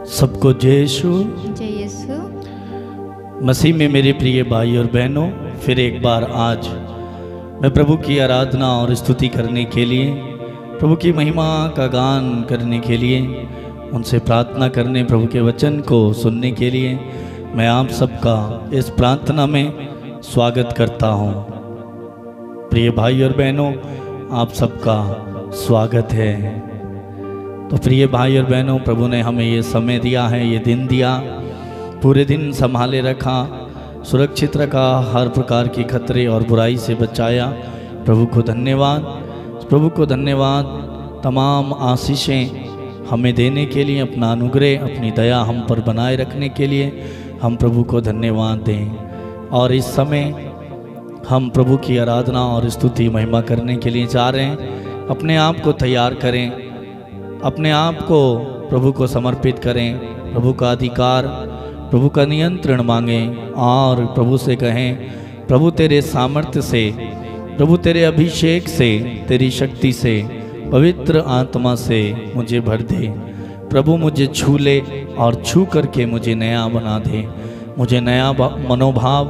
सबको जय यीशु। जय यीशु। मसीह में मेरे प्रिय भाई और बहनों, फिर एक बार आज मैं प्रभु की आराधना और स्तुति करने के लिए, प्रभु की महिमा का गान करने के लिए, उनसे प्रार्थना करने, प्रभु के वचन को सुनने के लिए मैं आप सबका इस प्रार्थना में स्वागत करता हूँ। प्रिय भाई और बहनों, आप सबका स्वागत है। तो प्रिय भाई और बहनों, प्रभु ने हमें ये समय दिया है, ये दिन दिया, पूरे दिन संभाले रखा, सुरक्षित रखा, हर प्रकार की खतरे और बुराई से बचाया। प्रभु को धन्यवाद, प्रभु को धन्यवाद। तमाम आशीषें हमें देने के लिए, अपना अनुग्रह, अपनी दया हम पर बनाए रखने के लिए हम प्रभु को धन्यवाद दें। और इस समय हम प्रभु की आराधना और स्तुति महिमा करने के लिए जा रहे हैं। अपने आप को तैयार करें, अपने आप को प्रभु को समर्पित करें, प्रभु का अधिकार, प्रभु का नियंत्रण मांगें और प्रभु से कहें, प्रभु तेरे सामर्थ्य से, प्रभु तेरे अभिषेक से, तेरी शक्ति से, पवित्र आत्मा से मुझे भर दे। प्रभु मुझे छू ले और छू करके मुझे नया बना दे। मुझे नया मनोभाव,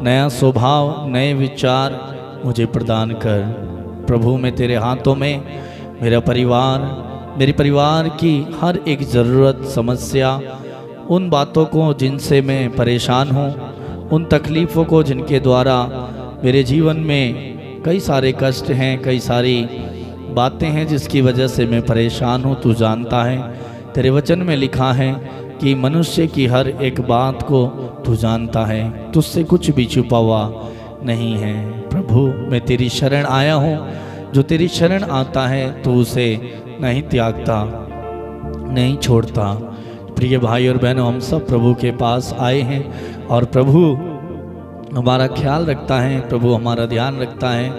नया स्वभाव, नए विचार मुझे प्रदान कर। प्रभु मैं तेरे हाथों में मेरा परिवार, मेरे परिवार की हर एक ज़रूरत, समस्या, उन बातों को जिनसे मैं परेशान हूँ, उन तकलीफ़ों को जिनके द्वारा मेरे जीवन में कई सारे कष्ट हैं, कई सारी बातें हैं जिसकी वजह से मैं परेशान हूँ, तू जानता है। तेरे वचन में लिखा है कि मनुष्य की हर एक बात को तू जानता है, तुझसे कुछ भी छुपा हुआ नहीं है। प्रभु मैं तेरी शरण आया हूँ। जो तेरी शरण आता है तो उसे नहीं त्यागता, नहीं छोड़ता। प्रिय भाई और बहनों, हम सब प्रभु के पास आए हैं और प्रभु हमारा ख्याल रखता है, प्रभु हमारा ध्यान रखता है,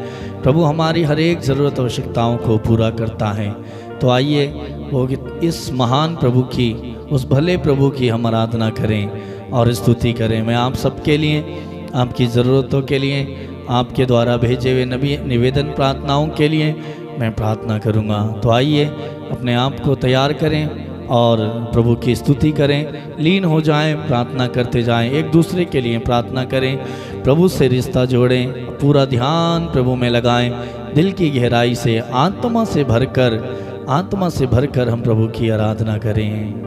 प्रभु हमारी हर एक ज़रूरत आवश्यकताओं को पूरा करता है। तो आइए वो इस महान प्रभु की, उस भले प्रभु की हम आराधना करें और स्तुति करें। मैं आप सबके लिए, आपकी ज़रूरतों के लिए, आपके द्वारा भेजे हुए निवेदन प्रार्थनाओं के लिए मैं प्रार्थना करूंगा। तो आइए अपने आप को तैयार करें और प्रभु की स्तुति करें, लीन हो जाएं, प्रार्थना करते जाएं, एक दूसरे के लिए प्रार्थना करें, प्रभु से रिश्ता जोड़ें, पूरा ध्यान प्रभु में लगाएं, दिल की गहराई से, आत्मा से भरकर हम प्रभु की आराधना करें।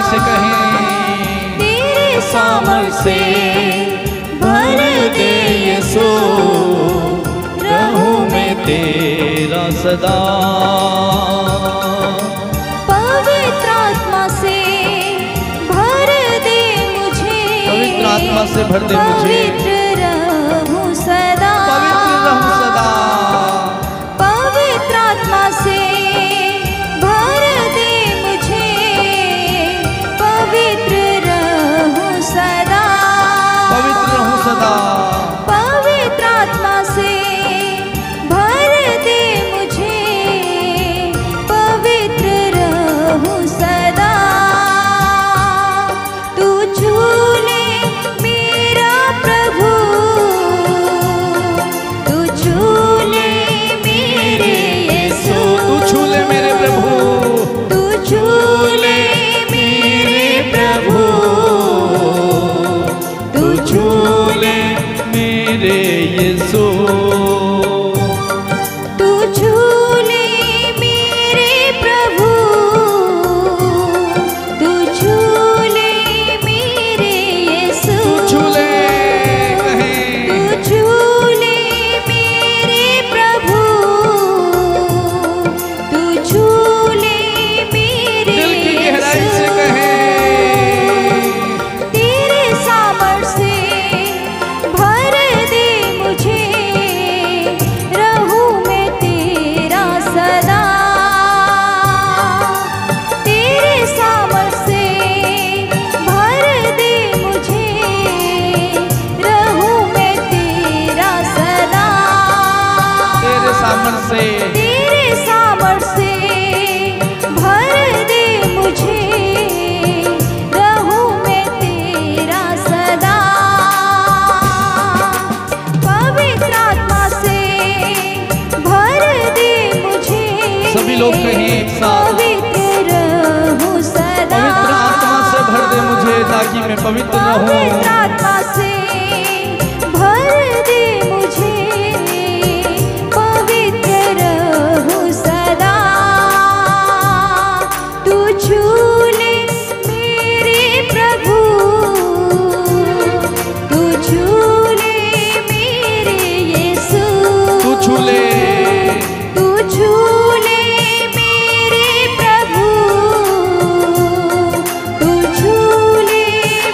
से कहें, तेरे सामर्थ्य से भर दे यीशु, रहूं मैं तेरा सदा। पवित्र आत्मा से भर दे मुझे, पवित्र आत्मा से भर दे मुझे, पवित्र रहूं सदा, पवित्र रहूं सदा। पवित्र आत्मा से भर दे मुझे, पवित्र रहूं सदा, पवित्र रहूं सदा। पवित्र आत्मा से भर दे मुझे, पवित्र रहूं सदा। तू छू ले मेरा प्रभु, तेरे सामर्थ से भर दे मुझे, रहूं मैं तेरा सदा। पवित्र आत्मा से भर दे मुझे, सभी लोग कहें एक साथ, पवित्र रहूं सदा। पवित्र आत्मा से भर दे मुझे ताकि मैं पवित्र रहूं। पवित्र आत्मा से भर दे मुझे, पवित्र रहूं सदा। तू छू ले मेरे प्रभु, तू छू ले मेरे यीशु, तू छू ले, तू छू ले मेरे प्रभु, तू छू ले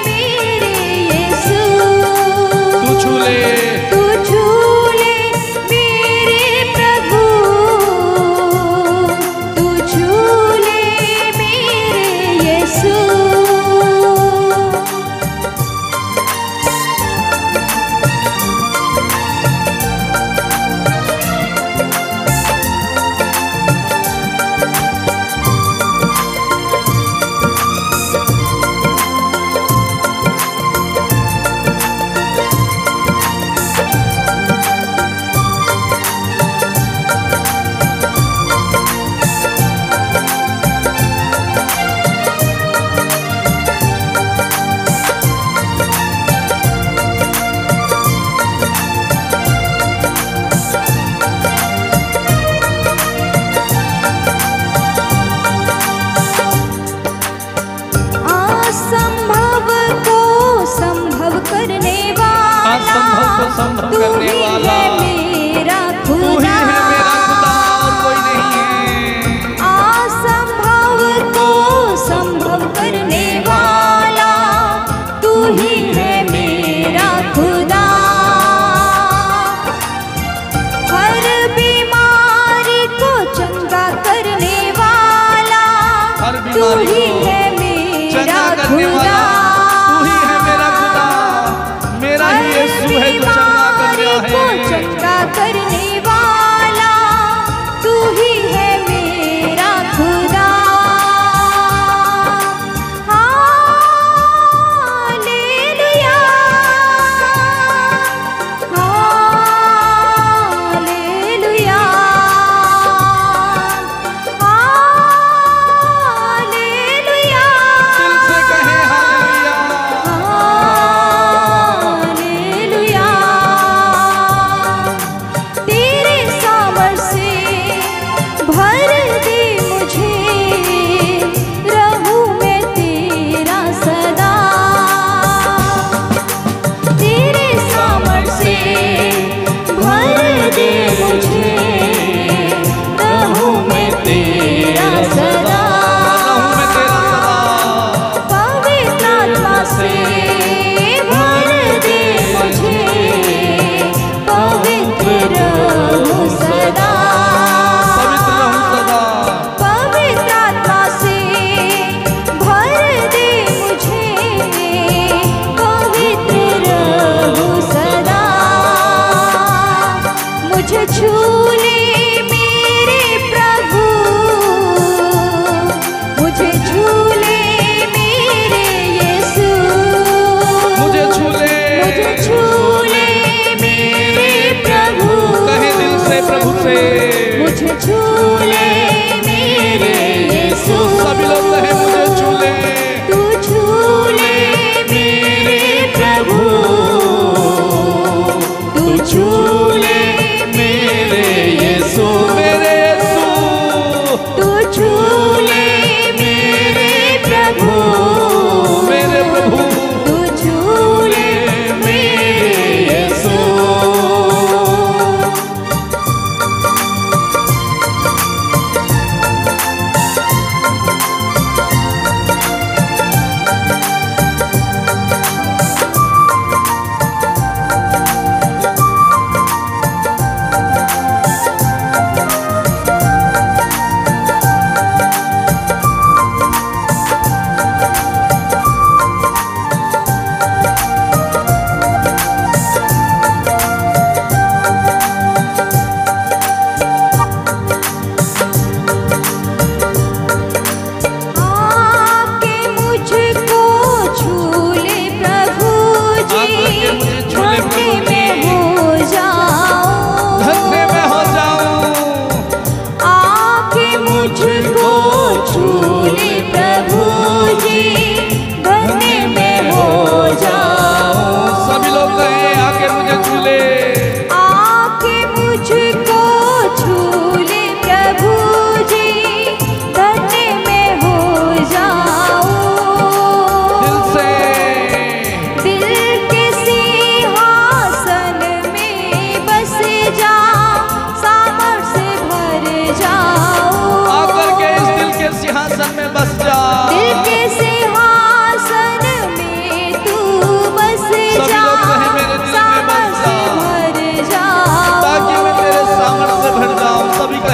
मेरे यीशु।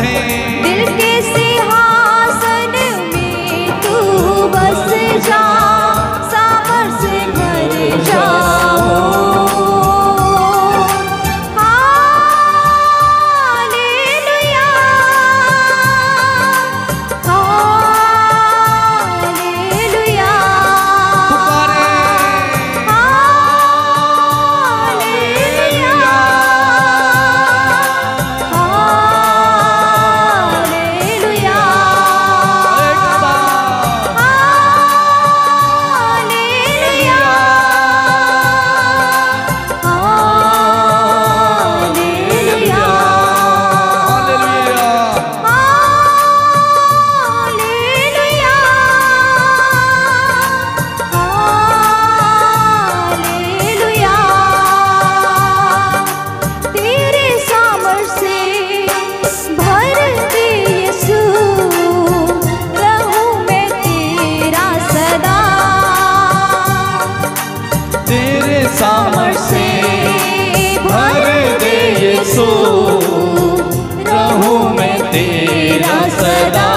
कहें। दिल के सिंहासन में तू बस जा, सामर्थ्य भर जाओ। हालेलुया, हालेलुया, पुकारे हालेलुया, हालेलुया, एक बार हालेलुया, हालेलुया, हालेलुया। हालेलुया, हालेलुया। तेरे सामर्थ्य से भर दे यीशु, रहूं मैं तेरा सदा। तेरे सामर्थ्य से भर दे यीशु, रहूं मैं तेरा सदा,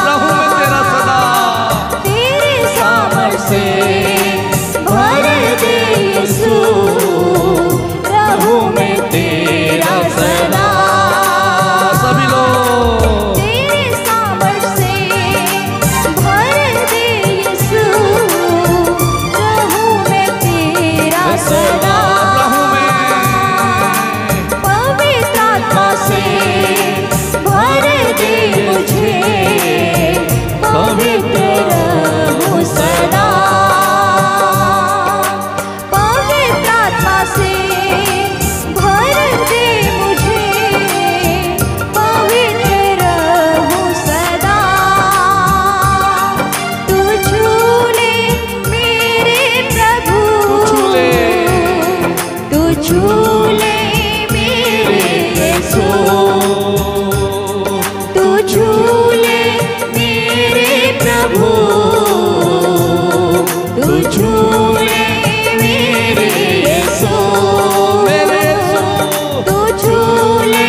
रहूं मैं तेरा सदा। तेरे सामर्थ्य से भर दे यीशु, रहूं मैं तेरा सदा। सभी लोग तेरे सामर्थ्य से भर दे यीशु, रहूं मैं तेरा सदा। रहूं मैं पवित्र आत्मा से भर दे मुझे, पवित्र रहूं सदा। पवित्र आत्मा से भर दे मुझे, पवित्र रहूं सदा। तू झूले मेरे प्रभु, झूले, तू झूले मेरे यीशु, तू झूले मेरे प्रभु, तू झूले मेरे यीशु, मेरे यीशु, तू झूले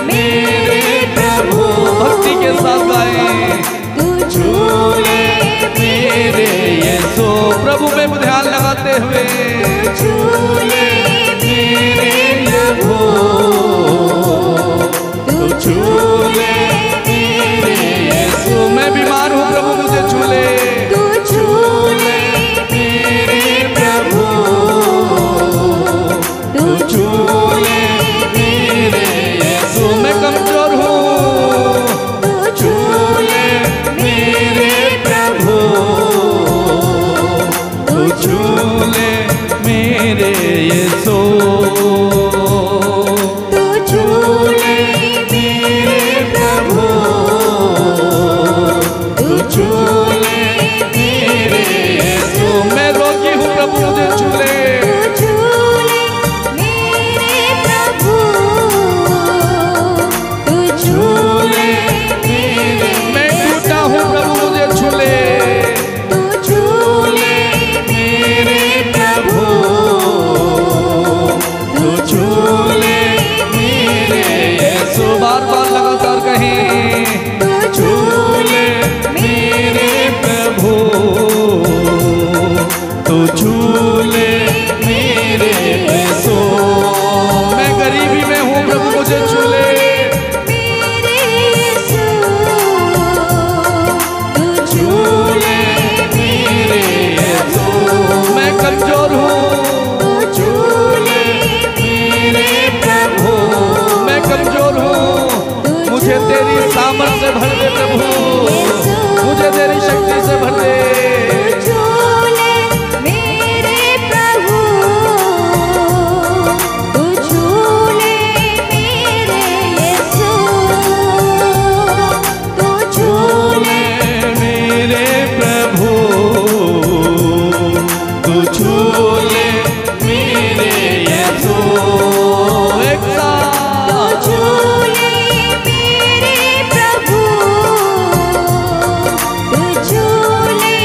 मेरे प्रभु, भक्ति के साथ गाएं। तू झूले मेरे यीशु, प्रभु में ध्यान लगाते हुए। झूले मेरे प्रभु, तू झूले मेरे यीशु। मैं बीमार हूँ प्रभु मुझे झूले। तू झूले मेरे प्रभु, तू झूले मेरे यीशु। मैं कमजोर हूँ, तू झूले मेरे प्रभु, तू झूले मेरे यीशु, तू झूले मेरे प्रभु, तू झूले मेरे यीशु। मैं रोगी हूँ प्रभु मुझे झूले। तू झूले मेरे प्रभु, तू झूले मेरे मैं टूटा हूँ प्रभु मुझे झूले। तू झूले मेरे प्रभु, तू झूले मेरे यीशु, बार बार लगातार कहें। तू झूले मेरे प्रभु, तू झूले मेरे यीशु। मैं गरीबी में हूँ प्रभु मुझे झूले। मेरे यीशु, तू झूले मेरे यीशु। मैं कमजोर हूँ, तू झूले मेरे प्रभु, मैं कमजोर हूँ, मुझे तेरी सामर्थ से भर दे प्रभु, मुझे तेरी शक्ति से भर दे। तू झूले मेरे प्रभु, तू झूले मेरे यीशु, तू झूले मेरे प्रभु, तू झूले मेरे यीशु। एक साथ तू झूले मेरे प्रभु, तू झूले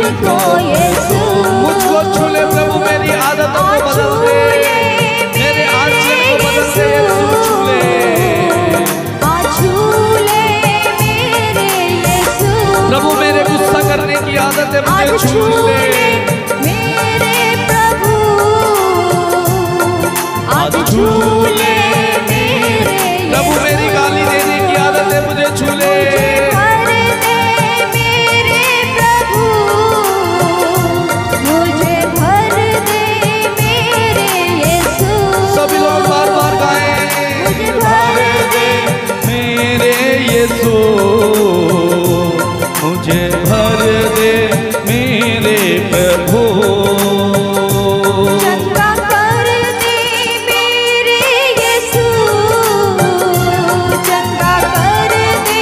मुझको यीशु मुझको छू ले प्रभु, मेरी आदतों को बदल दे, मेरे आचरण को बदल दे, यीशु छू ले। प्रभु मेरे गुस्सा करने की आदत है, मुझे छू ले मेरे प्रभु, आज छू ले मेरे प्रभु, मेरी गाली देने की आदत है, मुझे छू ले भर दे मेरे प्रभु, मुझे भर दे मेरे यीशु। सभी लोग बार बार गाएं, मुझे भर दे मेरे यीशु, मुझे भर दे मेरे प्रभु, चंगा कर दे मेरे यीशु, चंगा कर दे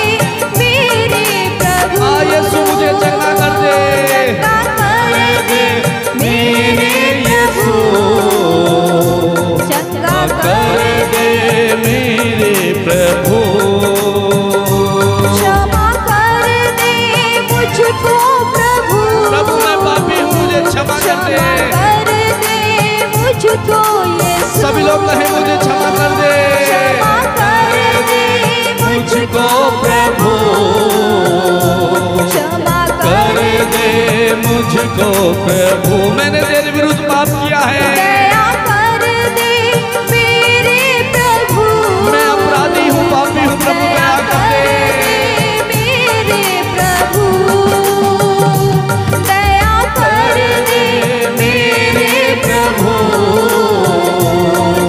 मेरे प्रभु। यीशु मुझे चंगा कर दे, चंगा कर दे मेरे यीशु, चंगा कर दे मेरे प्रभु, क्षमा कर दे मुझको प्रभु, प्रभु मैं पापी हूँ, मुझे क्षमा कर दे। कर दे मुझको यीशु। सभी लोग कहें मुझे क्षमा कर दे, क्षमा कर दे मुझको प्रभु, क्षमा कर दे मुझको प्रभु, मैंने तेरे विरुद्ध पाप किया है, दया कर दे मेरे प्रभु, मैं अपराधी हूँ, पापी हूँ, प्रभु दया कर दे मेरे प्रभु, दया कर दे मेरे प्रभु,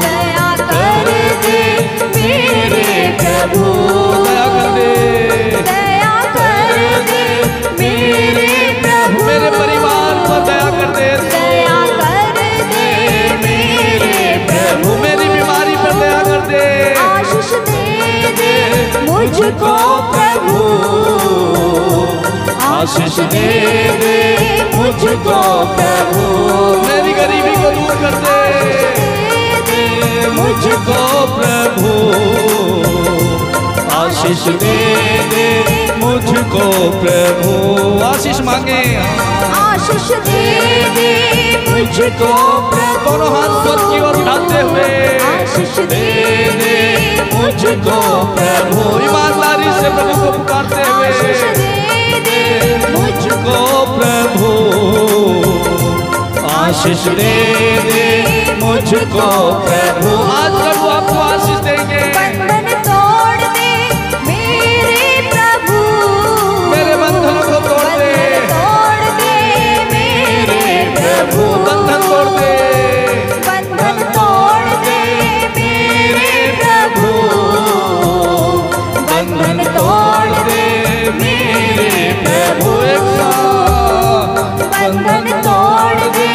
दया कर दे मेरे प्रभु, दया कर दे दया कर दे मेरे प्रभु, मेरे परिवार पर दया कर दे, दया कर दे मेरे प्रभु मेरी बीमारी पर दया कर दे, आशीष दे मुझको प्रभु, आशीष दे दे मुझको प्रभु, मेरी गरीबी को दूर कर दे मुझको प्रभु, आशीष दे दे मुझको प्रभु, आशीष मांगे, आशीष दे मुझको प्रभु, दोनों हाथ स्वर्ग की ओर उठाते हुए, आशीष दे दे मुझको प्रभु, ईमानदारी से प्रभु को पुकारते आशीष हुए, दे मुझको प्रभु, आशीष दे दे मुझको प्रभु, आज प्रभु आपको आशीष देंगे, बंधन तोड़ दे मेरे प्रभु, मेरे बंधनों को तोड़ दे, तोड़ दे मेरे प्रभु, बंधन तोड़ दे, बंधन तोड़ दे मेरे प्रभु, बंधन तोड़ दे मेरे प्रभु, बंधन तोड़ दे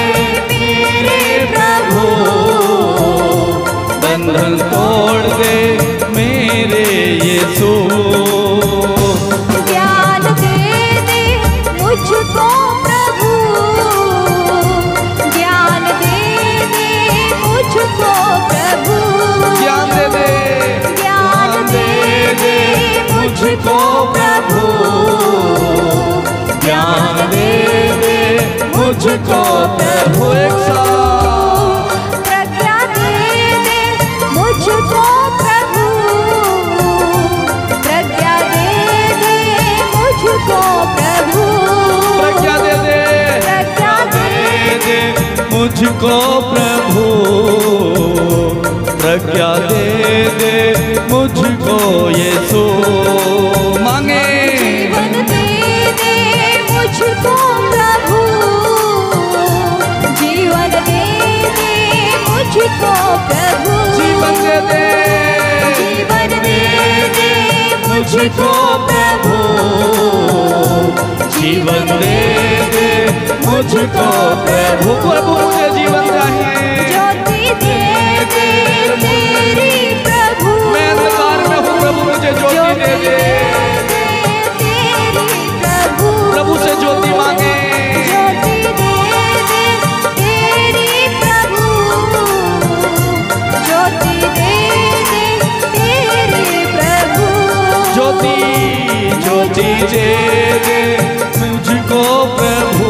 मेरे प्रभु, बंधन तोड़ दे मेरे यीशु, ज्ञान दे मुझको प्रभु, ज्ञान दे मुझको प्रभु, ज्ञान दे दे, ज्ञान दे मुझको प्रभु, ज्ञान दे दे मुझको प्रभु, एक साथ प्रज्ञा दे मुझको प्रभु, प्रज्ञा दे मुझको प्रभु, प्रज्ञा दे दे, प्रज्ञा दे मुझको प्रभु, प्रज्ञा दे दे मुझको यीशु, मांगे जीवन दे मुझको प्रभु, जीवन दे मुझको प्रभु, जीवन दे दे, जीवन दे मुझको प्रभु, जीवन दे दे मुझको प्रभु, प्रभु मुझे जीवन चाहिए, ज्योति दे तेरी प्रभु, मैं अंधकार में हूँ, प्रभु मुझे ज्योति दे दे, तेरी प्रभु, प्रभु से ज्योति मांगे, ज्योति दे तेरी प्रभु, ज्योति दे तेरी प्रभु, ज्योति ज्योति दे दे मुझको प्रभु,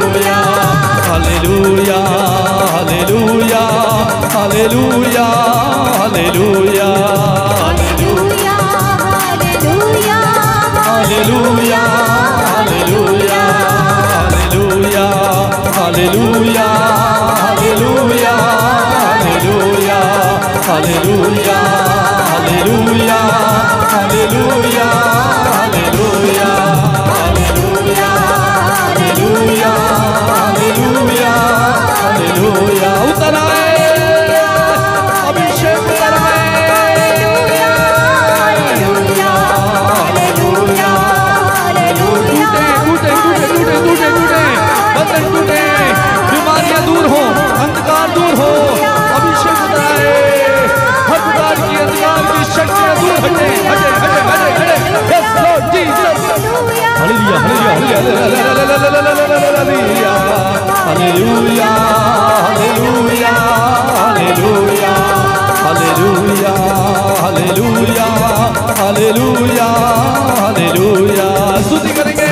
hallelujah hallelujah hallelujah hallelujah hallelujah hallelujah hallelujah hallelujah hallelujah hallelujah hallelujah hallelujah hallelujah hallelujah hallelujah hallelujah hallelujah hallelujah उतर आए अभिषेक उतर आए टूटे बंधन टूटे बीमारियां दूर हो अंधकार दूर हो अभिषेक उतर आए हर प्रकार की अंधकार की शक्तियां दूर हटे हटे हटे हटे हटे yes Lord Jesus hallelujah hallelujah hallelujah hallelujah hallelujah hallelujah hallelujah hallelujah hallelujah स्तुति करेंगे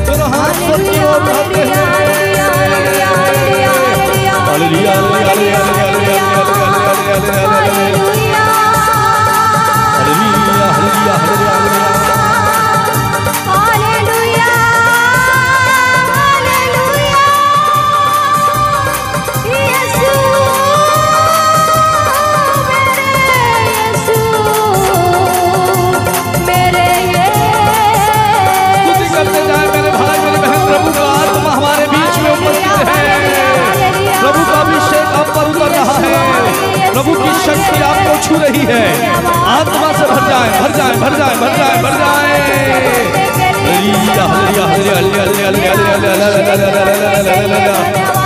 दोनों हाथ स्वर्ग की ओर उठाते हैं हालेलुया हालेलुया हालेलुया प्रभु का अभिषेक आप पर उतर रहा है प्रभु की शक्ति आपको छू रही है आत्मा से भर जाए भर जाए भर जाए भर जाए भर जाए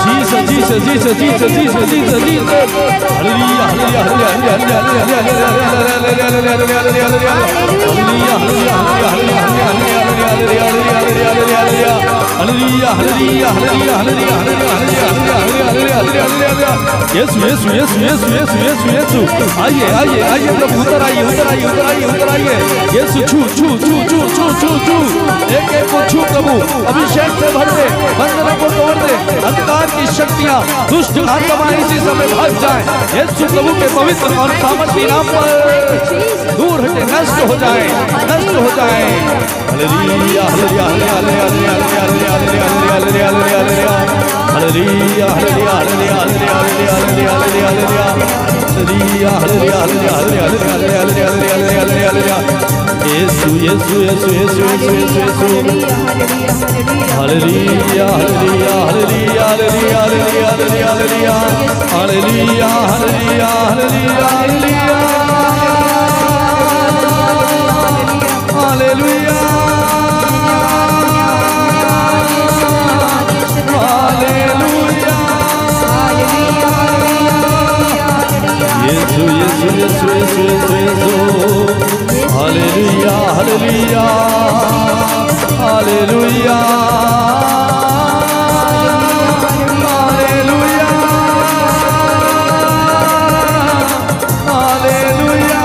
Jesus Jesus Jesus Jesus Jesus Jesus Jesus hallelujah hallelujah hallelujah यीशु यीशु यीशु यीशु यीशु यीशु यीशु आइए आइए आइए प्रभु उतर आइए उतर आइए उतर आइए उतर आइए यीशु छू छू छू छू छू छू छू एक एक को छू प्रभु अभिषेक से भर दे बंधनों को तोड़ दे अंधकार की शक्तियां दुष्ट आत्मा इसी समय भाग जाए यीशु प्रभु के पवित्र और सामर्थी नाम पर दूर हटे नष्ट हो जाए नष्ट हो जाए hallelujah hallelujah hallelujah hallelujah hallelujah hallelujah hallelujah यीशु यीशु यीशु यीशु यीशु यीशु hallelujah hallelujah hallelujah hallelujah hallelujah hallelujah hallelujah hallelujah hallelujah यीशु यीशु यीशु यीशु यीशु hallelujah hallelujah hallelujah hallelujah hallelujah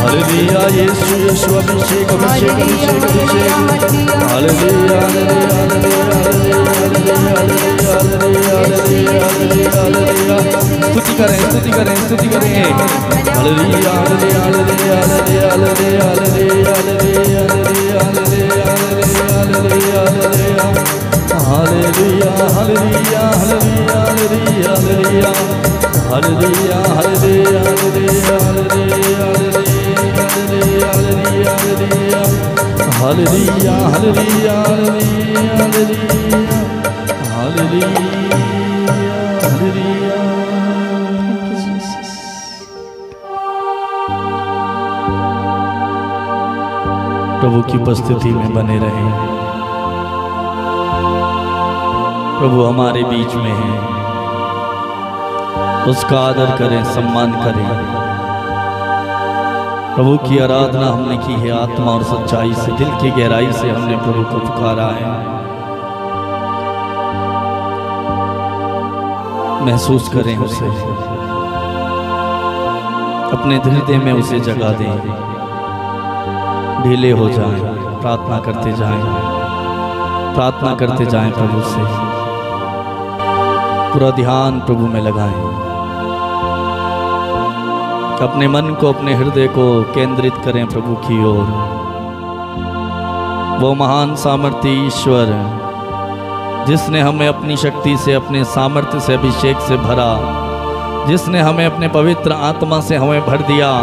hallelujah यीशु यीशु अभिषेक अभिषेक अभिषेक अभिषेक हालेलुया स्तुति करें स्तुति करें स्तुति करें hallelujah hallelujah hallelujah hallelujah hallelujah hallelujah hallelujah hallelujah hallelujah hallelujah प्रभु की उपस्थिति में बने रहें। प्रभु हमारे बीच में है, उसका आदर करें, सम्मान करें। प्रभु की आराधना हमने की है आत्मा और सच्चाई से, दिल की गहराई से हमने प्रभु को पुकारा है। महसूस करें उसे, अपने हृदय में उसे जगा दें, ढीले हो जाएं, प्रार्थना करते जाएं, प्रार्थना करते जाएं प्रभु से। पूरा ध्यान प्रभु में लगाएं, अपने मन को, अपने हृदय को केंद्रित करें प्रभु की ओर। वो महान सामर्थ्य ईश्वर जिसने हमें अपनी शक्ति से, अपने सामर्थ्य से, अभिषेक से भरा, जिसने हमें अपने पवित्र आत्मा से हमें भर दिया,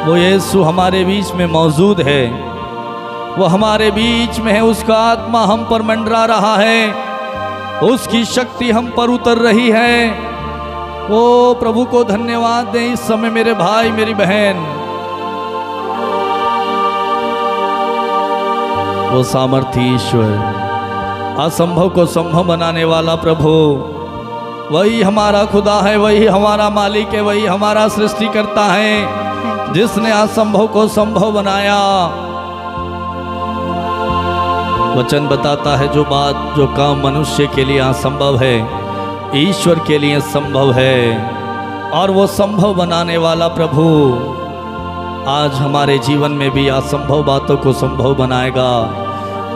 वो यीशु हमारे बीच में मौजूद है। वो हमारे बीच में है, उसका आत्मा हम पर मंडरा रहा है, उसकी शक्ति हम पर उतर रही है। ओ प्रभु को धन्यवाद दें इस समय मेरे भाई मेरी बहन। वो सामर्थ्य ईश्वर, असंभव को संभव बनाने वाला प्रभु, वही हमारा खुदा है, वही हमारा मालिक है, वही हमारा सृष्टिकर्ता है, जिसने असंभव को संभव बनाया। वचन बताता है जो बात, जो काम मनुष्य के लिए असंभव है, ईश्वर के लिए संभव है। और वो संभव बनाने वाला प्रभु आज हमारे जीवन में भी असंभव बातों को संभव बनाएगा।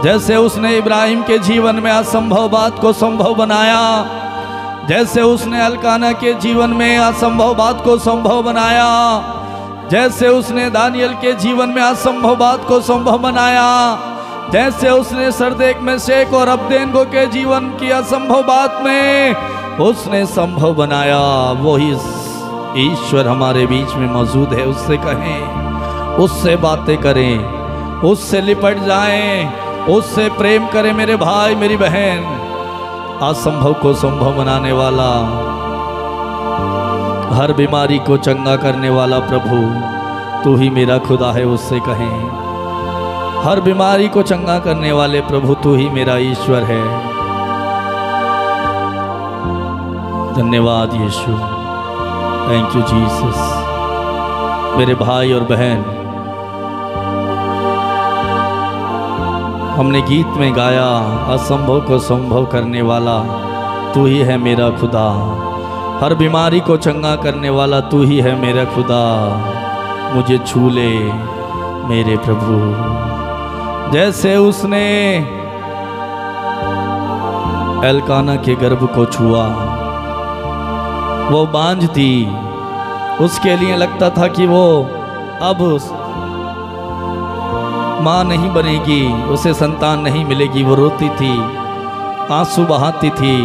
जैसे उसने इब्राहिम के जीवन में असंभव बात को संभव बनाया, जैसे उसने अल्काना के जीवन में असंभव बात को संभव बनाया, जैसे उसने दानियल के जीवन में असंभव बात को संभव बनाया, जैसे उसने सरदेक में शेख और अब्देनको के जीवन की असंभव बात में उसने संभव बनाया, वही ईश्वर हमारे बीच में मौजूद है। उससे कहें, उससे बातें करें, उससे लिपट जाएं, उससे प्रेम करें मेरे भाई मेरी बहन। असंभव को संभव बनाने वाला, हर बीमारी को चंगा करने वाला प्रभु, तू ही मेरा खुदा है। उससे कहें, हर बीमारी को चंगा करने वाले प्रभु, तू ही मेरा ईश्वर है। धन्यवाद यीशु, थैंक यू जीसस। मेरे भाई और बहन, हमने गीत में गाया, असंभव को संभव करने वाला तू ही है मेरा खुदा, हर बीमारी को चंगा करने वाला तू ही है मेरा खुदा। मुझे छू ले मेरे प्रभु, जैसे उसने एल्काना के गर्भ को छुआ। वो बांझ थी, उसके लिए लगता था कि वो अब माँ नहीं बनेगी, उसे संतान नहीं मिलेगी। वो रोती थी, आंसू बहाती थी,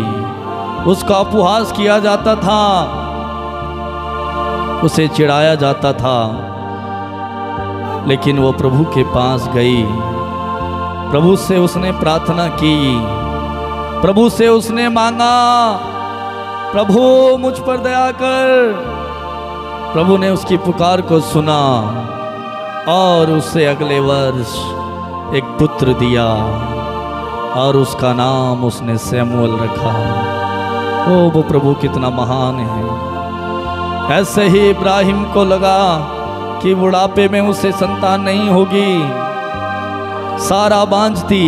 उसका उपहास किया जाता था, उसे चिढ़ाया जाता था। लेकिन वो प्रभु के पास गई, प्रभु से उसने प्रार्थना की, प्रभु से उसने मांगा, प्रभु मुझ पर दया कर। प्रभु ने उसकी पुकार को सुना और उसे अगले वर्ष एक पुत्र दिया और उसका नाम उसने शमूएल रखा। ओ वो प्रभु कितना महान है। ऐसे ही इब्राहिम को लगा कि बुढ़ापे में उसे संतान नहीं होगी, सारा बांझ थी।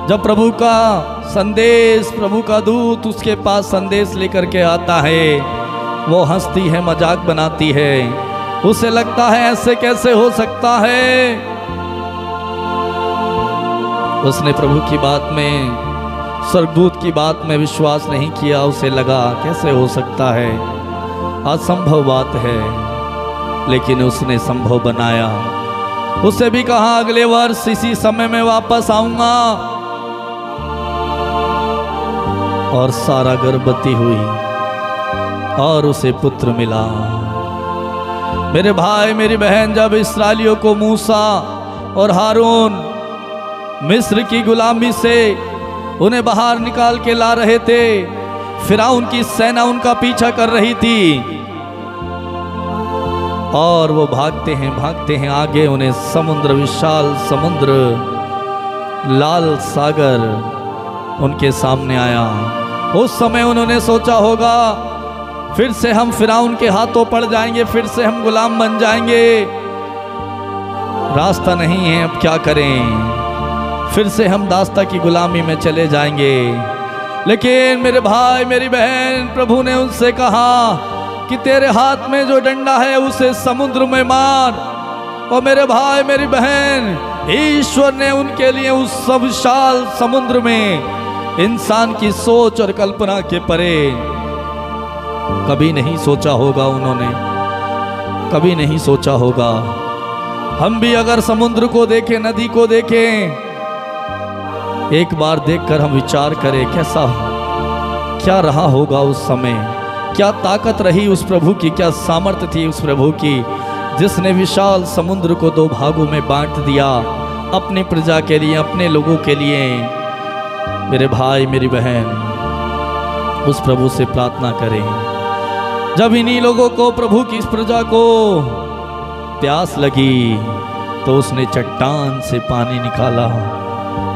जब प्रभु का संदेश, प्रभु का दूत उसके पास संदेश लेकर के आता है, वो हंसती है, मजाक बनाती है, उसे लगता है ऐसे कैसे हो सकता है। उसने प्रभु की बात में, स्वर्गदूत की बात में विश्वास नहीं किया। उसे लगा कैसे हो सकता है, असंभव बात है। लेकिन उसने संभव बनाया। उसे भी कहा अगले वर्ष इसी समय में वापस आऊंगा। और सारा गर्भवती हुई और उसे पुत्र मिला। मेरे भाई मेरी बहन, जब इस्राएलियों को मूसा और हारून मिस्र की गुलामी से उन्हें बाहर निकाल के ला रहे थे, फिरौन की सेना उनका पीछा कर रही थी और वो भागते हैं आगे उन्हें समुद्र, विशाल समुद्र, लाल सागर उनके सामने आया। उस समय उन्होंने सोचा होगा फिर से हम फिरौन के हाथों पड़ जाएंगे, फिर से हम गुलाम बन जाएंगे, रास्ता नहीं है, अब क्या करें, फिर से हम दास्ता की गुलामी में चले जाएंगे। लेकिन मेरे भाई मेरी बहन, प्रभु ने उनसे कहा कि तेरे हाथ में जो डंडा है उसे समुद्र में मार और मेरे भाई मेरी बहन, ईश्वर ने उनके लिए उस सब विशाल समुद्र में इंसान की सोच और कल्पना के परे कभी नहीं सोचा होगा। उन्होंने कभी नहीं सोचा होगा। हम भी अगर समुद्र को देखें, नदी को देखें, एक बार देखकर हम विचार करें कैसा क्या रहा होगा उस समय, क्या ताकत रही उस प्रभु की, क्या सामर्थ्य थी उस प्रभु की, जिसने विशाल समुद्र को दो भागों में बांट दिया अपनी प्रजा के लिए, अपने लोगों के लिए। मेरे भाई मेरी बहन, उस प्रभु से प्रार्थना करें। जब इन्हीं लोगों को, प्रभु की इस प्रजा को प्यास लगी तो उसने चट्टान से पानी निकाला।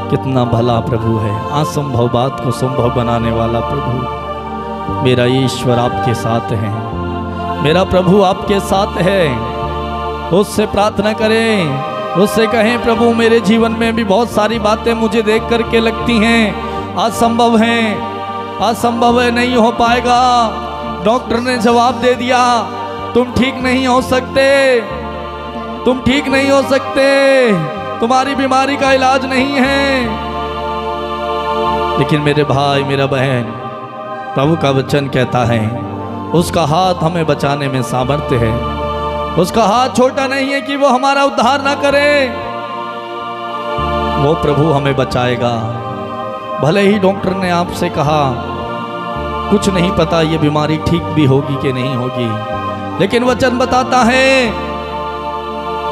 कितना भला प्रभु है, असंभव बात को संभव बनाने वाला प्रभु। मेरा ईश्वर आपके साथ है, मेरा प्रभु आपके साथ है। उससे प्रार्थना करें, उससे कहें प्रभु मेरे जीवन में भी बहुत सारी बातें मुझे देख करके लगती हैं असंभव हैं, असंभव है, नहीं हो पाएगा। डॉक्टर ने जवाब दे दिया तुम ठीक नहीं हो सकते, तुम ठीक नहीं हो सकते, तुम्हारी बीमारी का इलाज नहीं है। लेकिन मेरे भाई मेरा बहन, प्रभु का वचन कहता है उसका हाथ हमें बचाने में सामर्थ्य है। उसका हाथ छोटा नहीं है कि वो हमारा उद्धार ना करे। वो प्रभु हमें बचाएगा। भले ही डॉक्टर ने आपसे कहा कुछ नहीं पता ये बीमारी ठीक भी होगी कि नहीं होगी, लेकिन वचन बताता है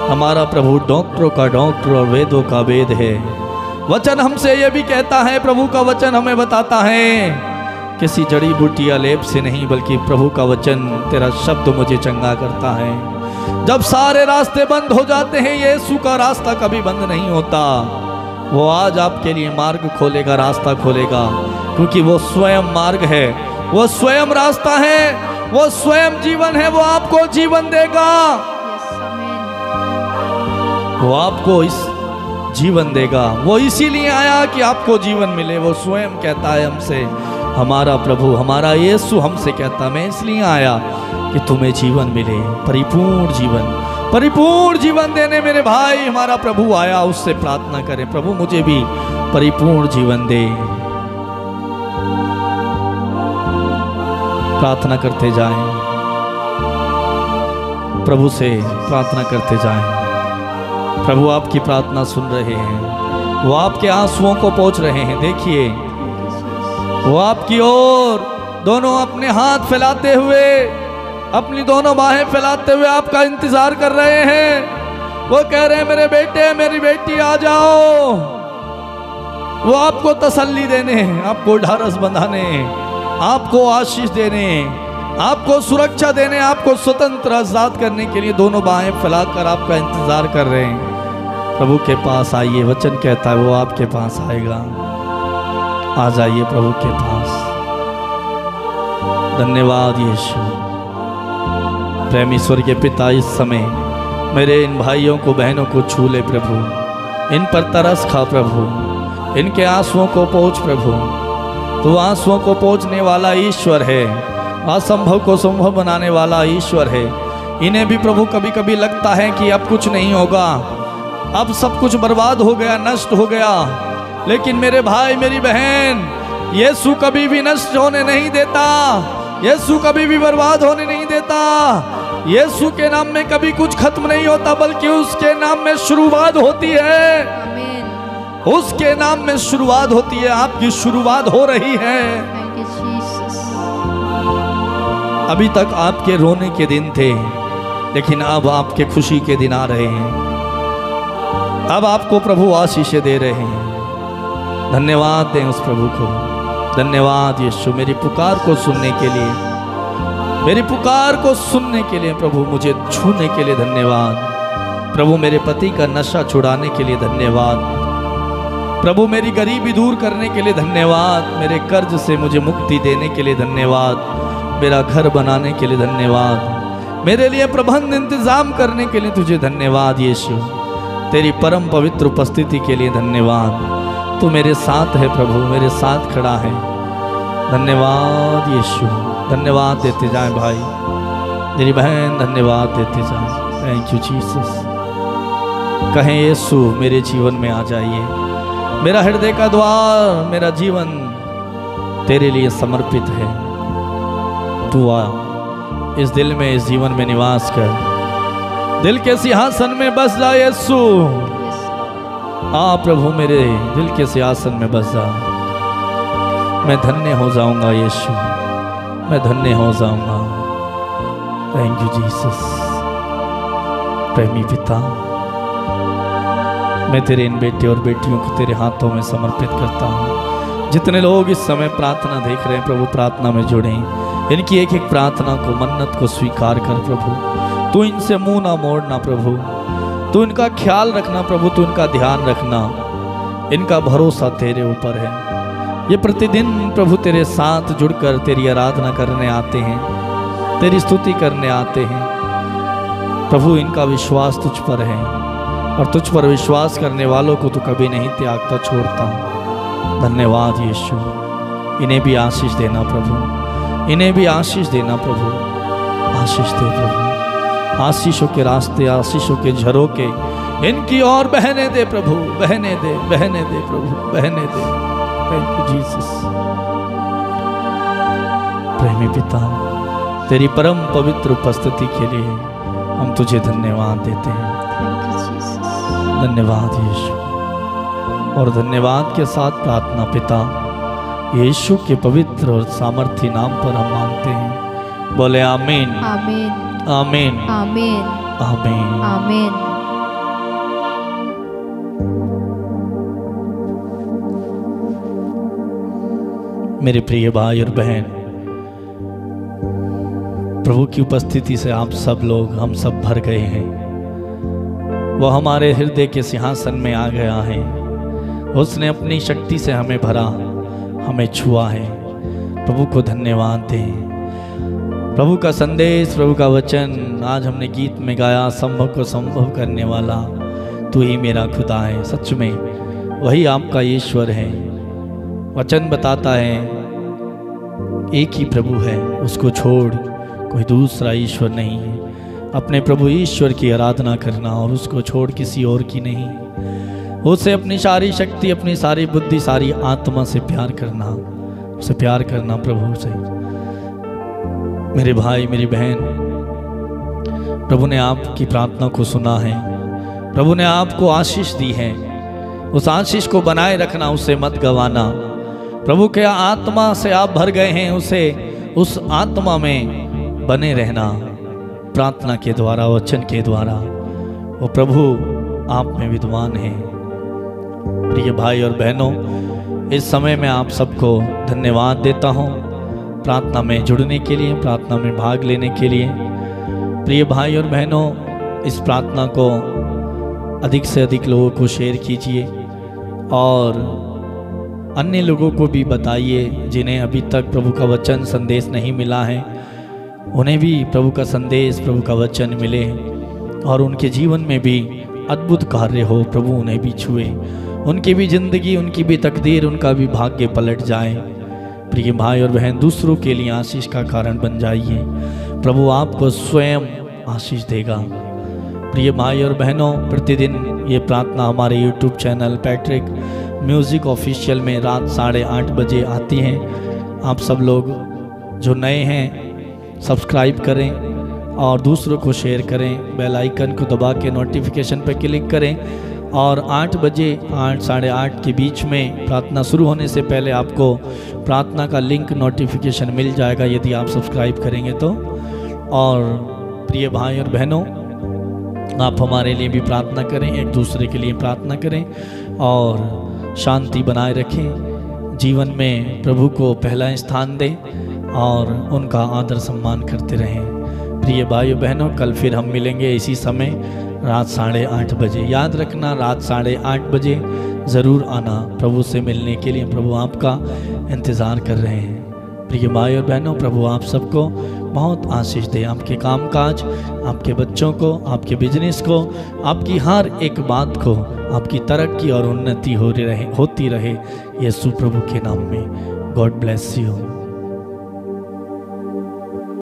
हमारा प्रभु डॉक्टरों का डॉक्टर और वेदों का वेद है। वचन हमसे ये भी कहता है, प्रभु का वचन हमें बताता है किसी जड़ी बूटी या लेप से नहीं, बल्कि प्रभु का वचन, तेरा शब्द मुझे चंगा करता है। जब सारे रास्ते बंद हो जाते हैं, यीशु का रास्ता कभी बंद नहीं होता। वो आज आपके लिए मार्ग खोलेगा, रास्ता खोलेगा, क्योंकि वो स्वयं मार्ग है, वो स्वयं रास्ता है, वो स्वयं जीवन है। वो आपको जीवन देगा, वो आपको इस जीवन देगा। वो इसीलिए आया कि आपको जीवन मिले। वो स्वयं कहता है हमसे, हमारा प्रभु, हमारा यीशु हमसे कहता, मैं इसलिए आया कि तुम्हें जीवन मिले, परिपूर्ण जीवन, परिपूर्ण जीवन देने मेरे भाई हमारा प्रभु आया। उससे प्रार्थना करें, प्रभु मुझे भी परिपूर्ण जीवन दे। प्रार्थना करते जाएं, प्रभु से प्रार्थना करते जाएं। प्रभु आपकी प्रार्थना सुन रहे हैं, वो आपके आंसुओं को पोंछ रहे हैं। देखिए वो आपकी ओर दोनों अपने हाथ फैलाते हुए, अपनी दोनों बाहें फैलाते हुए आपका इंतजार कर रहे हैं। वो कह रहे हैं मेरे बेटे मेरी बेटी आ जाओ। वो आपको तसल्ली देने, आपको ढारस बंधाने, आपको आशीष देने, आपको सुरक्षा देने, आपको स्वतंत्र आजाद करने के लिए दोनों बाहें फैलाकर आपका इंतजार कर रहे हैं। प्रभु के पास आइए, वचन कहता है वो आपके पास आएगा। आ जाइए प्रभु के पास। धन्यवाद यीशु। प्रेम ईश्वर के पिता, इस समय मेरे इन भाइयों को बहनों को छू ले प्रभु, इन पर तरस खा प्रभु, इनके आंसुओं को पोंछ प्रभु। तो आंसुओं को पोंछने वाला ईश्वर है, असंभव को संभव बनाने वाला ईश्वर है। इन्हें भी प्रभु कभी कभी लगता है कि अब कुछ नहीं होगा, अब सब कुछ बर्बाद हो गया, नष्ट हो गया। लेकिन मेरे भाई मेरी बहन, यीशु कभी भी नष्ट होने नहीं देता, यीशु कभी भी बर्बाद होने नहीं देता। यीशु के नाम में कभी कुछ खत्म नहीं होता, बल्कि उसके नाम में शुरुआत होती है। आमीन। उसके नाम में शुरुआत होती है। आपकी शुरुआत हो रही है। अभी तक आपके रोने के दिन थे, लेकिन अब आपके खुशी के दिन आ रहे हैं। अब आपको प्रभु आशीष दे रहे हैं। धन्यवाद दें उस प्रभु को। धन्यवाद यीशु, मेरी पुकार को सुनने के लिए, मेरी पुकार को सुनने के लिए प्रभु, मुझे छूने के लिए धन्यवाद प्रभु। मेरे पति का नशा छुड़ाने के लिए धन्यवाद प्रभु। मेरी गरीबी दूर करने के लिए धन्यवाद। मेरे कर्ज से मुझे मुक्ति देने के लिए धन्यवाद। मेरा घर बनाने के लिए धन्यवाद। मेरे लिए प्रबंध इंतजाम करने के लिए तुझे धन्यवाद यीशु। तेरी परम पवित्र उपस्थिति के लिए धन्यवाद। तू मेरे साथ है प्रभु, मेरे साथ खड़ा है। धन्यवाद यीशु। धन्यवाद देते जाएं भाई, मेरी बहन धन्यवाद देते जाएं। Thank you Jesus. कहें यीशु मेरे जीवन में आ जाइए, मेरा हृदय का द्वार, मेरा जीवन तेरे लिए समर्पित है। तू आ इस दिल में, इस जीवन में निवास कर, दिल के सिंहासन में बस जा यीशु। आ प्रभु मेरे दिल के सिंहासन में बस जा। मैं धन्य हो जाऊंगा यीशु, मैं धन्य हो जाऊंगा। Thank you Jesus. प्रेमी पिता, मैं तेरे इन बेटे और बेटियों को तेरे हाथों में समर्पित करता हूँ। जितने लोग इस समय प्रार्थना देख रहे हैं प्रभु, प्रार्थना में जुड़े, इनकी एक एक प्रार्थना को, मन्नत को स्वीकार कर प्रभु। तू इनसे मुंह ना मोड़ना प्रभु, तू इनका ख्याल रखना प्रभु, तू इनका ध्यान रखना। इनका भरोसा तेरे ऊपर है। ये प्रतिदिन प्रभु तेरे साथ जुड़कर तेरी आराधना करने आते हैं, तेरी स्तुति करने आते हैं प्रभु। इनका विश्वास तुझ पर है और तुझ पर विश्वास करने वालों को तू कभी नहीं त्यागता, छोड़ता। धन्यवाद यीशु। इन्हें भी आशीष देना प्रभु, इन्हें भी आशीष देना प्रभु। आशीष दे प्रभु, आशीषों के रास्ते, आशीषों के झरोके इनकी ओर बहने दे प्रभु, बहने दे, बहने दे प्रभु, बहने दे। Thank you Jesus. प्रेमी पिता, तेरी परम पवित्र उपस्थिति के लिए हम तुझे धन्यवाद देते हैं। धन्यवाद यीशु। और धन्यवाद के साथ प्रार्थना पिता यीशु के पवित्र और सामर्थी नाम पर हम मांगते हैं। बोले आमीन, आमीन, आमीन, आमीन, आमीन, आमीन। मेरे प्रिय भाई और बहन, प्रभु की उपस्थिति से आप सब लोग, हम सब भर गए हैं। वो हमारे हृदय के सिंहासन में आ गया है। उसने अपनी शक्ति से हमें भरा, हमें छुआ है। प्रभु को धन्यवाद दें। प्रभु का संदेश, प्रभु का वचन, आज हमने गीत में गाया, संभव को संभव करने वाला तू ही मेरा खुदा है। सच में वही आपका ईश्वर है। वचन बताता है एक ही प्रभु है, उसको छोड़ कोई दूसरा ईश्वर नहीं है। अपने प्रभु ईश्वर की आराधना करना और उसको छोड़ किसी और की नहीं। उसे अपनी सारी शक्ति, अपनी सारी बुद्धि, सारी आत्मा से प्यार करना, उसे प्यार करना प्रभु से। मेरे भाई, मेरी बहन, प्रभु ने आपकी प्रार्थना को सुना है। प्रभु ने आपको आशीष दी है। उस आशीष को बनाए रखना, उसे मत गंवाना। प्रभु के आत्मा से आप भर गए हैं, उसे उस आत्मा में बने रहना प्रार्थना के द्वारा, वचन के द्वारा। वो प्रभु आप में विद्वान है। प्रिय भाई और बहनों, इस समय मैं आप सबको धन्यवाद देता हूँ प्रार्थना में जुड़ने के लिए, प्रार्थना में भाग लेने के लिए। प्रिय भाई और बहनों, इस प्रार्थना को अधिक से अधिक लोगों को शेयर कीजिए और अन्य लोगों को भी बताइए जिन्हें अभी तक प्रभु का वचन संदेश नहीं मिला है। उन्हें भी प्रभु का संदेश, प्रभु का वचन मिले और उनके जीवन में भी अद्भुत कार्य हो, प्रभु उन्हें भी छुए, उनकी भी जिंदगी, उनकी भी तकदीर, उनका भी भाग्य पलट जाए। प्रिय भाई और बहन, दूसरों के लिए आशीष का कारण बन जाइए। प्रभु आपको स्वयं आशीष देगा। प्रिय भाई और बहनों, प्रतिदिन ये प्रार्थना हमारे YouTube channel Patrick music official में रात 8:30 बजे आती है। आप सब लोग जो नए हैं सब्सक्राइब करें और दूसरों को शेयर करें। बेल आइकन को दबा के नोटिफिकेशन पर क्लिक करें और 8 बजे 8 साढ़े 8 के बीच में प्रार्थना शुरू होने से पहले आपको प्रार्थना का लिंक नोटिफिकेशन मिल जाएगा यदि आप सब्सक्राइब करेंगे तो। और प्रिय भाई और बहनों, आप हमारे लिए भी प्रार्थना करें, एक दूसरे के लिए प्रार्थना करें और शांति बनाए रखें। जीवन में प्रभु को पहला स्थान दें और उनका आदर सम्मान करते रहें। प्रिय भाइयों बहनों, कल फिर हम मिलेंगे इसी समय रात 8:30 बजे। याद रखना, रात 8:30 बजे ज़रूर आना प्रभु से मिलने के लिए। प्रभु आपका इंतज़ार कर रहे हैं। प्रिय भाई और बहनों, प्रभु आप सबको बहुत आशीष दे। आपके कामकाज, आपके बच्चों को, आपके बिजनेस को, आपकी हर एक बात को, आपकी तरक्की और उन्नति होती रहे यीशु प्रभु के नाम में। God bless you.